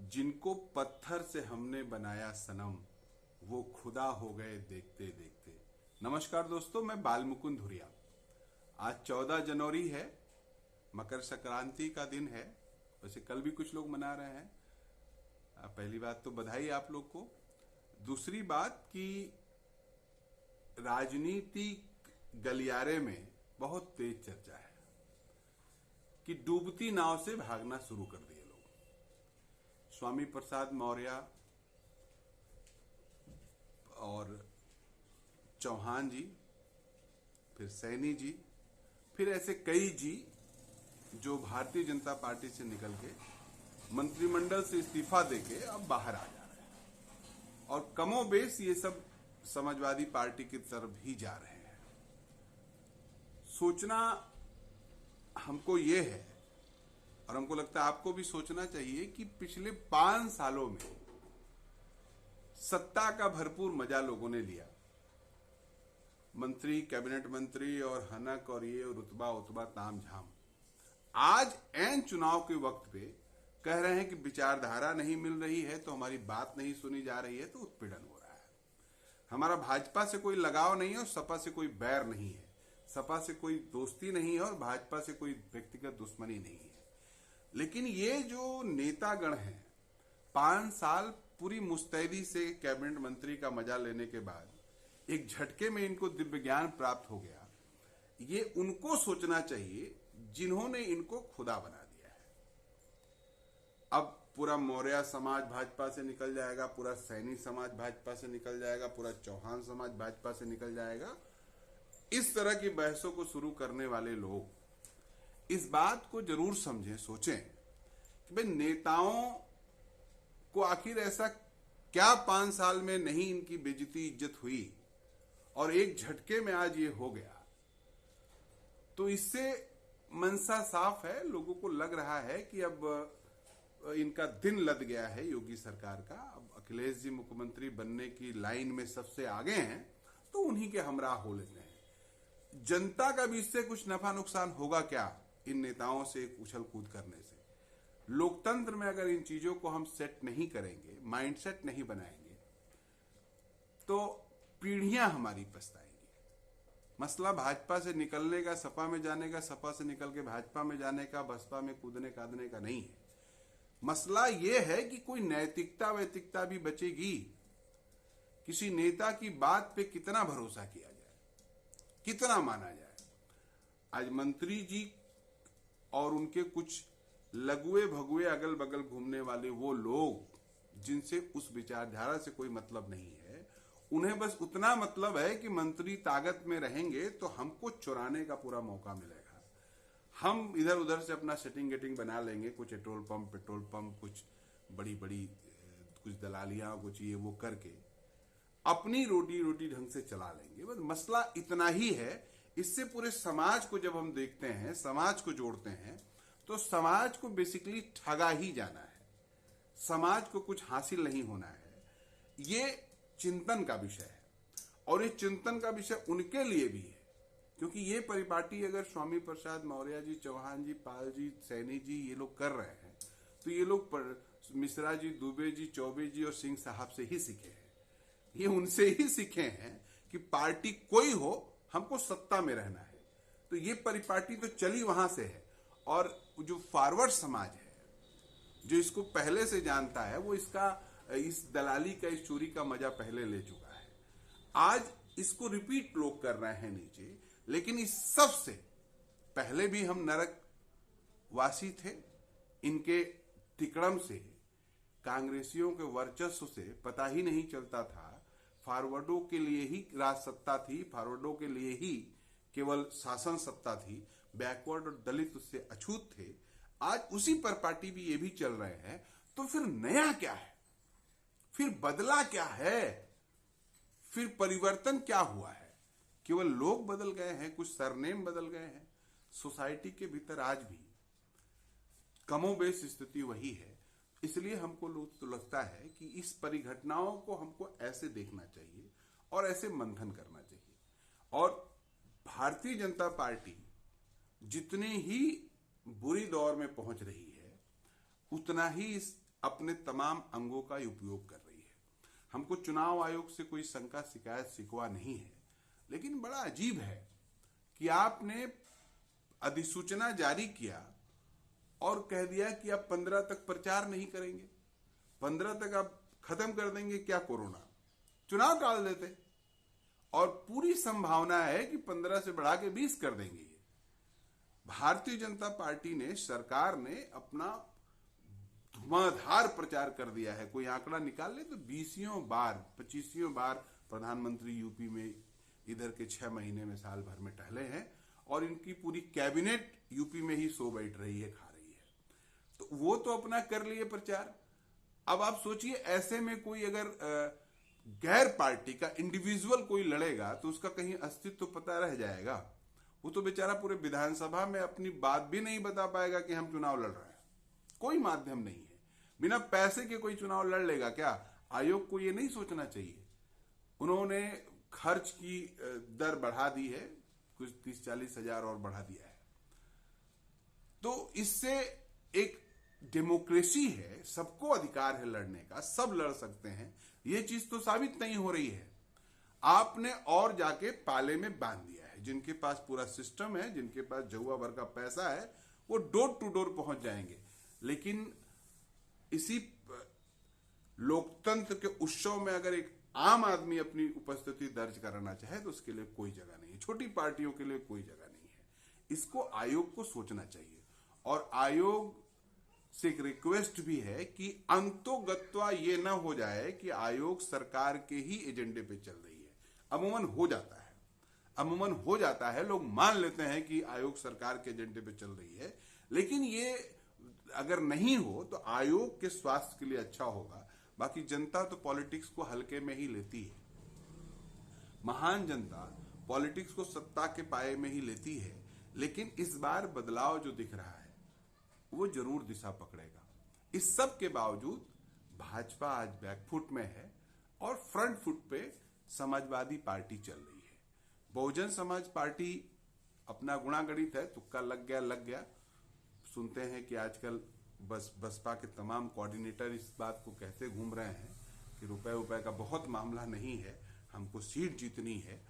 जिनको पत्थर से हमने बनाया सनम, वो खुदा हो गए देखते देखते। नमस्कार दोस्तों, मैं बालमुकुंद धुरिया। आज 14 जनवरी है, मकर संक्रांति का दिन है। वैसे कल भी कुछ लोग मना रहे हैं। पहली बात तो बधाई आप लोग को। दूसरी बात कि राजनीतिक गलियारे में बहुत तेज चर्चा है कि डूबती नाव से भागना शुरू कर दिए लोग। स्वामी प्रसाद मौर्य और चौहान जी, फिर सैनी जी, फिर ऐसे कई जी जो भारतीय जनता पार्टी से निकल के मंत्रिमंडल से इस्तीफा देके अब बाहर आ जा रहे हैं और कमोबेश ये सब समाजवादी पार्टी की तरफ ही जा रहे हैं। सोचना हमको ये है, और हमको लगता है आपको भी सोचना चाहिए, कि पिछले 5 सालों में सत्ता का भरपूर मजा लोगों ने लिया। मंत्री, कैबिनेट मंत्री और हनक और ये रुतबा उतबा ताम झाम। आज ऐन चुनाव के वक्त पे कह रहे हैं कि विचारधारा नहीं मिल रही है, तो हमारी बात नहीं सुनी जा रही है, तो उत्पीड़न हो रहा है। हमारा भाजपा से कोई लगाव नहीं है और सपा से कोई बैर नहीं है, सपा से कोई दोस्ती नहीं है और भाजपा से कोई व्यक्तिगत दुश्मनी नहीं है। लेकिन ये जो नेतागण हैं, 5 साल पूरी मुस्तैदी से कैबिनेट मंत्री का मजा लेने के बाद एक झटके में इनको दिव्य ज्ञान प्राप्त हो गया। ये उनको सोचना चाहिए जिन्होंने इनको खुदा बना दिया है। अब पूरा मौर्य समाज भाजपा से निकल जाएगा, पूरा सैनी समाज भाजपा से निकल जाएगा, पूरा चौहान समाज भाजपा से निकल जाएगा। इस तरह की बहसों को शुरू करने वाले लोग इस बात को जरूर समझें, सोचें कि भाई नेताओं को आखिर ऐसा क्या 5 साल में नहीं इनकी बेइज्जती इज्जत हुई और एक झटके में आज ये हो गया। तो इससे मनसा साफ है, लोगों को लग रहा है कि अब इनका दिन लद गया है योगी सरकार का। अब अखिलेश जी मुख्यमंत्री बनने की लाइन में सबसे आगे हैं, तो उन्हीं के हमराह हो लेते हैं। जनता का भी इससे कुछ नफा नुकसान होगा क्या इन नेताओं से उछल कूद करने से? लोकतंत्र में अगर इन चीजों को हम सेट नहीं करेंगे, माइंडसेट नहीं बनाएंगे, तो पीढ़ियां हमारी पछताएंगी। मसला भाजपा से निकलने का, सपा में जाने का, सपा से निकल के भाजपा में जाने का, बसपा में कूदने कादने का नहीं है। मसला यह है कि कोई नैतिकता वैतिकता भी बचेगी। किसी नेता की बात पे कितना भरोसा किया जाए, कितना माना जाए। आज मंत्री जी और उनके कुछ लघुए भगुए अगल बगल घूमने वाले वो लोग जिनसे उस विचारधारा से कोई मतलब नहीं है, उन्हें बस उतना मतलब है कि मंत्री ताकत में रहेंगे तो हमको चुराने का पूरा मौका मिलेगा। हम इधर उधर से अपना सेटिंग गेटिंग बना लेंगे, कुछ पेट्रोल पंप, कुछ बड़ी बड़ी कुछ दलालियां, कुछ ये वो करके अपनी रोटी ढंग से चला लेंगे। बस मसला इतना ही है। इससे पूरे समाज को जब हम देखते हैं, समाज को जोड़ते हैं, तो समाज को बेसिकली ठगा ही जाना है, समाज को कुछ हासिल नहीं होना है। ये चिंतन का विषय है, और ये चिंतन का विषय उनके लिए भी है, क्योंकि ये परिपाटी अगर स्वामी प्रसाद मौर्य जी, चौहान जी, पाल जी, सैनी जी ये लोग कर रहे हैं, तो ये लोग मिश्रा जी, दुबे जी, चौबे जी और सिंह साहब से ही सीखे हैं। ये उनसे ही सीखे हैं कि पार्टी कोई हो, हमको सत्ता में रहना है। तो ये परिपाटी तो चली वहां से है। और जो फॉरवर्ड समाज है, जो इसको पहले से जानता है, वो इस दलाली का, इस चोरी का मजा पहले ले चुका है। आज इसको रिपीट लोग कर रहे हैं नीचे। लेकिन इस सब से पहले भी हम नरक वासी थे। इनके तिकड़म से, कांग्रेसियों के वर्चस्व से पता ही नहीं चलता था। फॉरवर्डों के लिए ही राज सत्ता थी, फॉरवर्डों के लिए ही केवल शासन सत्ता थी। बैकवर्ड और दलित उससे अछूत थे। आज उसी पर पार्टी भी ये भी चल रहे हैं। तो फिर नया क्या है? फिर बदला क्या है? फिर परिवर्तन क्या हुआ है? केवल लोग बदल गए हैं, कुछ सरनेम बदल गए हैं। सोसाइटी के भीतर आज भी कमोबेश स्थिति वही है। इसलिए हमको तो लगता है कि इस परिघटनाओं को हमको ऐसे देखना चाहिए और ऐसे मंथन करना चाहिए। और भारतीय जनता पार्टी जितनी ही बुरी दौर में पहुंच रही है, उतना ही इस अपने तमाम अंगों का उपयोग कर रही है। हमको चुनाव आयोग से कोई शंका शिकायत शिकवा नहीं है, लेकिन बड़ा अजीब है कि आपने अधिसूचना जारी किया और कह दिया कि अब 15 तक प्रचार नहीं करेंगे, 15 तक आप खत्म कर देंगे क्या कोरोना, चुनाव टाल देते। और पूरी संभावना है कि 15 से बढ़ा के 20 कर देंगे। ये भारतीय जनता पार्टी ने, सरकार ने अपना धुआंधार प्रचार कर दिया है। कोई आंकड़ा निकाल ले तो 20 बार 25 बार प्रधानमंत्री यूपी में इधर के 6 महीने में, साल भर में टहले हैं, और इनकी पूरी कैबिनेट यूपी में ही सो बैठ रही है, खा रही है। तो वो तो अपना कर लिए प्रचार। अब आप सोचिए, ऐसे में कोई अगर गैर पार्टी का इंडिविजुअल कोई लड़ेगा तो उसका कहीं अस्तित्व तो पता रह जाएगा। वो तो बेचारा पूरे विधानसभा में अपनी बात भी नहीं बता पाएगा कि हम चुनाव लड़ रहे हैं। कोई माध्यम नहीं है। बिना पैसे के कोई चुनाव लड़ लेगा क्या? आयोग को ये नहीं सोचना चाहिए। उन्होंने खर्च की दर बढ़ा दी है, कुछ 30-40 हजार और बढ़ा दिया है। तो इससे एक डेमोक्रेसी है, सबको अधिकार है लड़ने का, सब लड़ सकते हैं। ये चीज तो साबित नहीं हो रही है। आपने और जाके पाले में बांध दिया है। जिनके पास पूरा सिस्टम है, जिनके पास जहुआ भर का पैसा है, वो डोर टू डोर पहुंच जाएंगे। लेकिन इसी लोकतंत्र के उत्सव में अगर एक आम आदमी अपनी उपस्थिति दर्ज कराना चाहे तो उसके लिए कोई जगह नहीं है। छोटी पार्टियों के लिए कोई जगह नहीं है। इसको आयोग को सोचना चाहिए। और आयोग से एक रिक्वेस्ट भी है कि अंतोगत्वा ये ना हो जाए कि आयोग सरकार के ही एजेंडे पे चल रही है। अमूमन हो जाता है, लोग मान लेते हैं कि आयोग सरकार के एजेंडे पे चल रही है। लेकिन ये अगर नहीं हो तो आयोग के स्वास्थ्य के लिए अच्छा होगा। बाकी जनता तो पॉलिटिक्स को हल्के में ही लेती है। महान जनता पॉलिटिक्स को सत्ता के पाए में ही लेती है। लेकिन इस बार बदलाव जो दिख रहा है वो जरूर दिशा पकड़ेगा। इस सब के बावजूद भाजपा आज बैकफुट में है और फ्रंट फुट पे समाजवादी पार्टी चल रही है। बहुजन समाज पार्टी अपना गुणागणित है, तुक्का लग गया। सुनते हैं कि आजकल बसपा के तमाम कोऑर्डिनेटर इस बात को कहते घूम रहे हैं कि रुपए का बहुत मामला नहीं है, हमको सीट जीतनी है।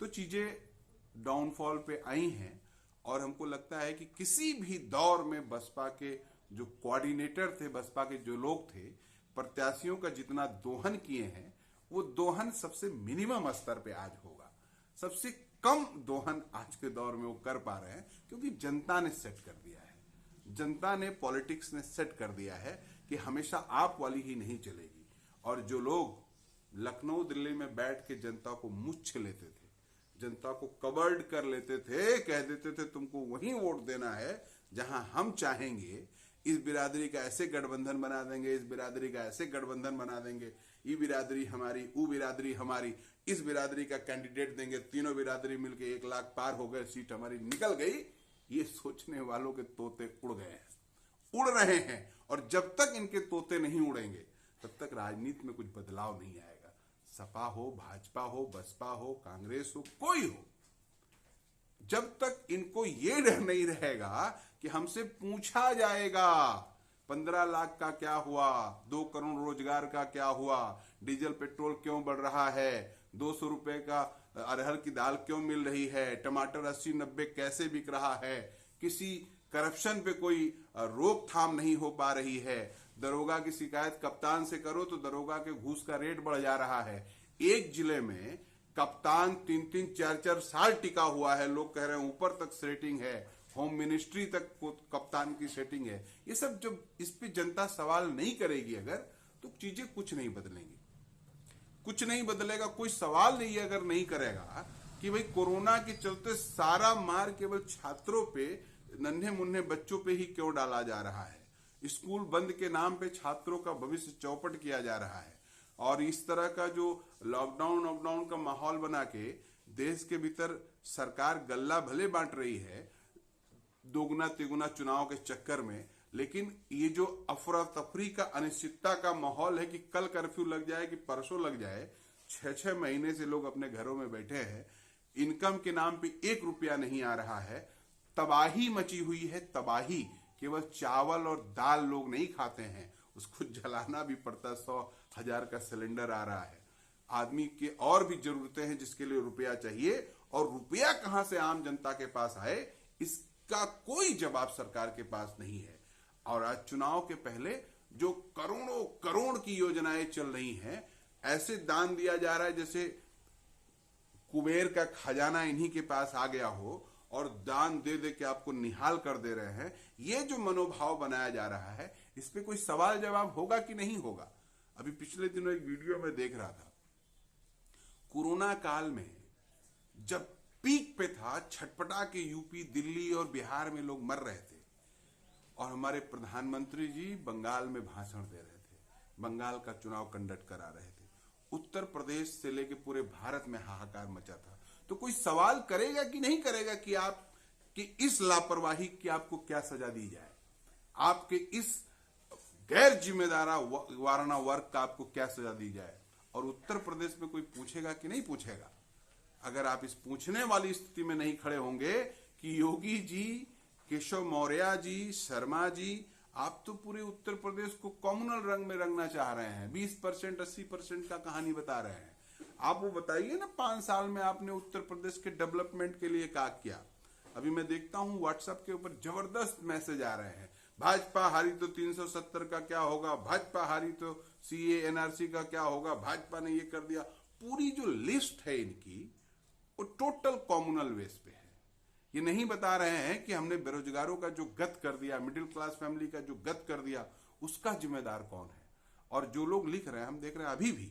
तो चीजें डाउनफॉल पे आई हैं और हमको लगता है कि किसी भी दौर में बसपा के जो कोऑर्डिनेटर थे, बसपा के जो लोग थे, प्रत्याशियों का जितना दोहन किए हैं वो दोहन सबसे मिनिमम स्तर पे आज होगा। सबसे कम दोहन आज के दौर में वो कर पा रहे हैं, क्योंकि जनता ने सेट कर दिया है। जनता ने, पॉलिटिक्स ने सेट कर दिया है कि हमेशा आप वाली ही नहीं चलेगी। और जो लोग लखनऊ दिल्ली में बैठ के जनता को मुच्छ लेते थे, जनता को कवर्ड कर लेते थे, कह देते थे तुमको वहीं वोट देना है जहां हम चाहेंगे, इस बिरादरी का ऐसे गठबंधन बना देंगे, इस बिरादरी का ऐसे गठबंधन बना देंगे, ये बिरादरी हमारी, वो बिरादरी हमारी, इस बिरादरी का कैंडिडेट देंगे, तीनों बिरादरी मिलके 1 लाख पार हो गए, सीट हमारी निकल गई। ये सोचने वालों के तोते उड़ गए हैं, उड़ रहे हैं। और जब तक इनके तोते नहीं उड़ेंगे तब तक राजनीति में कुछ बदलाव नहीं आएगा। सपा हो, भाजपा हो, बसपा हो, कांग्रेस हो, कोई हो, जब तक इनको ये डर नहीं रहेगा कि हमसे पूछा जाएगा 15 लाख का क्या हुआ, 2 करोड़ रोजगार का क्या हुआ, डीजल पेट्रोल क्यों बढ़ रहा है, 200 रुपए का अरहर की दाल क्यों मिल रही है, टमाटर 80-90 कैसे बिक रहा है, किसी करप्शन पे कोई रोकथाम नहीं हो पा रही है, दरोगा की शिकायत कप्तान से करो तो दरोगा के घूस का रेट बढ़ जा रहा है। एक जिले में कप्तान 3-3, 4-4 साल टिका हुआ है, लोग कह रहे हैं ऊपर तक सेटिंग है, होम मिनिस्ट्री तक कप्तान की सेटिंग है। ये सब जब इस पे जनता सवाल नहीं करेगी अगर, तो चीजें कुछ नहीं बदलेंगी, कुछ नहीं बदलेगा। कोई सवाल नहीं अगर नहीं करेगा कि भाई कोरोना के चलते सारा मार केवल छात्रों पे, नन्हे मुन्ने बच्चों पे ही क्यों डाला जा रहा है, स्कूल बंद के नाम पे छात्रों का भविष्य चौपट किया जा रहा है, और इस तरह का जो लॉकडाउन का माहौल बना के देश के भीतर सरकार गल्ला भले बांट रही है दोगुना तिगुना चुनाव के चक्कर में, लेकिन ये जो अफरा तफरी का, अनिश्चितता का माहौल है कि कल कर्फ्यू लग जाए कि परसों लग जाए, 6-6 महीने से लोग अपने घरों में बैठे हैं, इनकम के नाम पे 1 रुपया नहीं आ रहा है, तबाही मची हुई है, तबाही। केवल चावल और दाल लोग नहीं खाते हैं, उसको जलाना भी पड़ता है, 100,000 का सिलेंडर आ रहा है, आदमी के और भी जरूरतें हैं जिसके लिए रुपया चाहिए, और रुपया कहां से आम जनता के पास आए इसका कोई जवाब सरकार के पास नहीं है। और आज चुनाव के पहले जो करोड़ों करोड़ की योजनाएं चल रही हैं, ऐसे दान दिया जा रहा है जैसे कुबेर का खजाना इन्हीं के पास आ गया हो और दान दे दे के आपको निहाल कर दे रहे हैं। ये जो मनोभाव बनाया जा रहा है, इस पे कोई सवाल जवाब होगा कि नहीं होगा? अभी पिछले दिनों एक वीडियो में देख रहा था, कोरोना काल में जब पीक पे था, छटपटा के यूपी, दिल्ली और बिहार में लोग मर रहे थे, और हमारे प्रधानमंत्री जी बंगाल में भाषण दे रहे थे, बंगाल का चुनाव कंडक्ट करा रहे थे, उत्तर प्रदेश से लेके पूरे भारत में हाहाकार मचा था। तो कोई सवाल करेगा कि नहीं करेगा कि आपकी इस लापरवाही की आपको क्या सजा दी जाए, आपके इस गैर जिम्मेदाराना वर्क का आपको क्या सजा दी जाए? और उत्तर प्रदेश में कोई पूछेगा कि नहीं पूछेगा? अगर आप इस पूछने वाली स्थिति में नहीं खड़े होंगे कि योगी जी, केशव मौर्य जी, शर्मा जी, आप तो पूरे उत्तर प्रदेश को कम्युनल रंग में रंगना चाह रहे हैं, 20% 80% का कहानी बता रहे हैं। आप वो बताइए ना, 5 साल में आपने उत्तर प्रदेश के डेवलपमेंट के लिए क्या किया? अभी मैं देखता हूं व्हाट्सएप के ऊपर जबरदस्त मैसेज आ रहे हैं, भाजपा हारी तो 370 का क्या होगा, भाजपा हारी तो CA NRC का क्या होगा, भाजपा ने ये कर दिया। पूरी जो लिस्ट है इनकी, वो टोटल कम्युनल बेस पे है। ये नहीं बता रहे हैं कि हमने बेरोजगारों का जो गत कर दिया, मिडिल क्लास फैमिली का जो गत कर दिया, उसका जिम्मेदार कौन है? और जो लोग लिख रहे हैं, हम देख रहे हैं अभी भी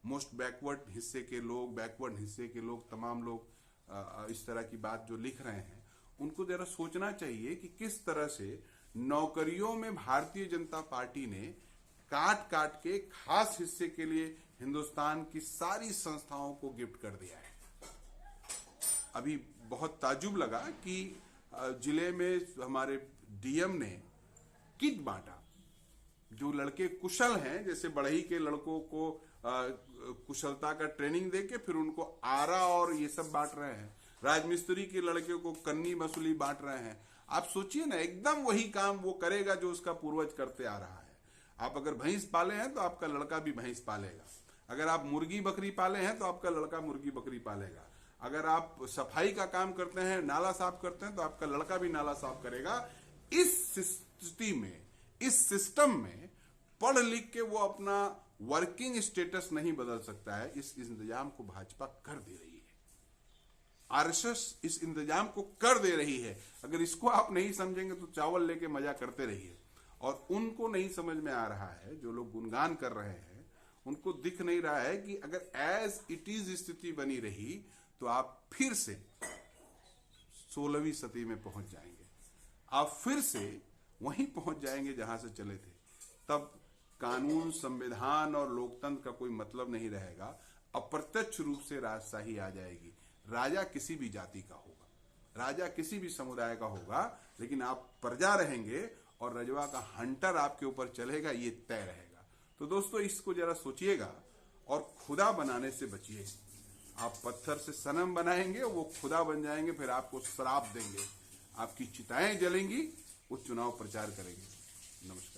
मोस्ट बैकवर्ड हिस्से के लोग, बैकवर्ड हिस्से के लोग, तमाम लोग इस तरह की बात जो लिख रहे हैं, उनको जरा सोचना चाहिए कि किस तरह से नौकरियों में भारतीय जनता पार्टी ने काट काट के खास हिस्से के लिए हिंदुस्तान की सारी संस्थाओं को गिफ्ट कर दिया है। अभी बहुत ताजुब लगा कि जिले में हमारे DM ने किट बांटा। जो लड़के कुशल हैं, जैसे बढ़ई के लड़कों को कुशलता का ट्रेनिंग देके फिर उनको आरा और ये सब बांट रहे हैं, राजमिस्त्री के लड़के को कन्नी मसूली बांट रहे हैं। आप सोचिए ना, एकदम वही काम वो करेगा जो उसका पूर्वज करते आ रहा है। आप अगर भैंस पाले हैं तो आपका लड़का भी भैंस पालेगा, अगर आप मुर्गी बकरी पाले हैं तो आपका लड़का मुर्गी बकरी पालेगा, अगर आप सफाई का काम करते हैं, नाला साफ करते हैं, तो आपका लड़का भी नाला साफ करेगा। इस स्थिति में, इस सिस्टम में पढ़ लिख के वो अपना वर्किंग स्टेटस नहीं बदल सकता है। इस इंतजाम को भाजपा कर दे रही है, RSS इस इंतजाम को कर दे रही है। अगर इसको आप नहीं समझेंगे तो चावल लेके मजा करते रहिए। और उनको नहीं समझ में आ रहा है, जो लोग गुणगान कर रहे हैं, उनको दिख नहीं रहा है कि अगर एज इट इज स्थिति बनी रही तो आप फिर से 16वीं सदी में पहुंच जाएंगे, आप फिर से वहीं पहुंच जाएंगे जहां से चले थे। तब कानून, संविधान और लोकतंत्र का कोई मतलब नहीं रहेगा, अप्रत्यक्ष रूप से राजशाही आ जाएगी। राजा किसी भी जाति का होगा, राजा किसी भी समुदाय का होगा, लेकिन आप प्रजा रहेंगे और रजवा का हंटर आपके ऊपर चलेगा, ये तय रहेगा। तो दोस्तों, इसको जरा सोचिएगा और खुदा बनाने से बचिए। आप पत्थर से सनम बनाएंगे, वो खुदा बन जाएंगे, फिर आपको श्राप देंगे, आपकी चिताएं जलेंगी, वो चुनाव प्रचार करेंगे। नमस्कार।